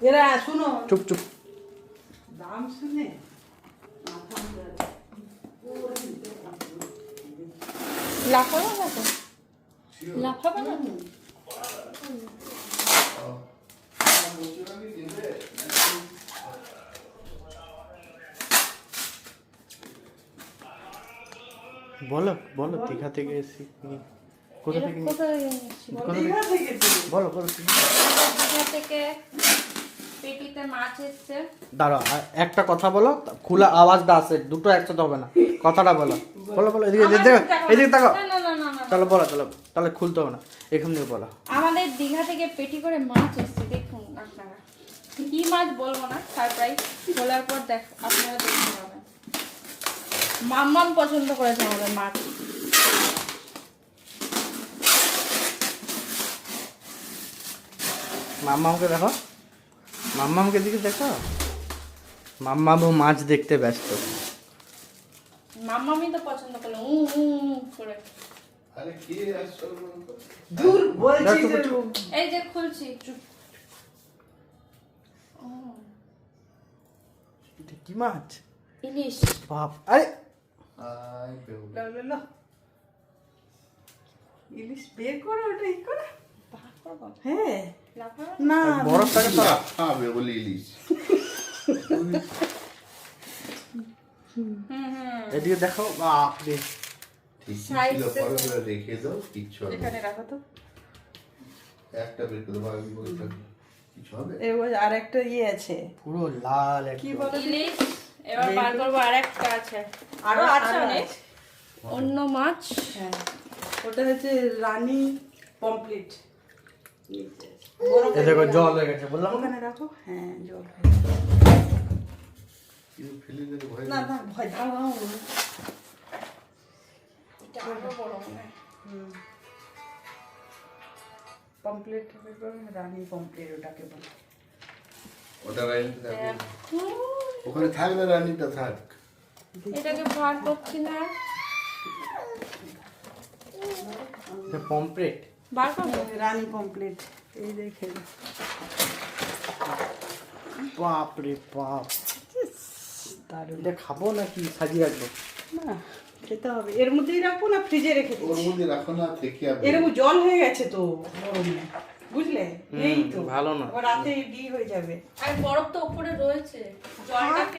এরা শুনো, চুপ চুপ। দাম শুনে লাফাবো না তো, লাফাবো না তো। বলো বলো, দীঘা থেকে এসেছি। কোথা থেকে কোথায় এসেছি বলো? কোথা থেকে? দীঘা থেকে তো। বলো বলো। দীঘা থেকে পেটিতে মাছ এসছে। দাঁড়াও, একটা কথা বলো, খোলা আওয়াজটা আসে, দুটো একসাথে হবে না। কথাটা বলো বলো বলো। এদিকে এদিকে তাকাও। না না না না না। তাহলে বলো, তাহলে খুলতে হবে না, এখান থেকে বলো। আমাদের দীঘা থেকে পেটি করে মাছ এসছে, দেখুন আপনারা। কি মাছ বলবো না, সারপ্রাইজ খোলার পর দেখ আপনারা দেখতে পাবেন। মাম্মাম পছন্দ করেছে আমাদের মাছ। মাম্মামকে দেখো, মাম্মামকে দিকে দেখো। মাম্মামও মাছ দেখতে ব্যস্ত। মাম্মামই তো পছন্দ করলো করে। আরে কি আসল দূর বলছি দেখো, যে এই যে খুলছি। ও, এটা কি মাছ? ইলিশ। বাপ, আরে আই বেউ লো, লো, লো। ইলিশ বের করে ওটা ই করে। ভাগ করবো? হ্যাঁ লাফাবো? না বরফটাকে সরা। খাবে বলি ইলিশ এদিকে দেখো, বাপ রে। ঠিক Side ছিল, থেকে। পরে করে রেখে দাও, কিচ্ছু হবে না। এখানে রাখো তো। একটা বের করে দেবো, আমি বলছি কিছু হবে। এবার আর একটা ইয়ে আছে, পুরো লাল কি একদম। বলে ইলিশ। এবার বার করবো, আর একটা আছে। আরো আছে আরো অনেক। অন্য মাছ। হ্যাঁ ওটা হচ্ছে রানী পমপ্লেট। এ দেখো জল হয়ে গেছে, বললাম না? ওখানে রাখো। হ্যাঁ জল কিন্তু ফেলে দিলে ভয় না না ভয় দাও। এটা আরো বড় মনে হয়। পমপ্লেট রানী পমপ্লেট ওটাকে বলে। ওটা রানীটা থাকবে। ওখানে থাক না, রানীটা থাক। এটাকে ভাগ করছি না। এটা পমপ্লেট। বার করবো? রানী পমপ্লেট এই দেখে বাপ রে বাপ। দারুণ। এটা খাবো নাকি সাজিয়ে রাখবো? না খেতে হবে, এর মধ্যেই রাখবো না ফ্রিজে রেখে ওর দিচ্ছি। মধ্যে রাখো না, থেকে যাবে। এরকম জল হয়ে গেছে তো গরমে, বুঝলে? এই তো ভালো না। আবার রাতে ডি হয়ে যাবে। আর বরফ তো উপরে রয়েছে, জলটা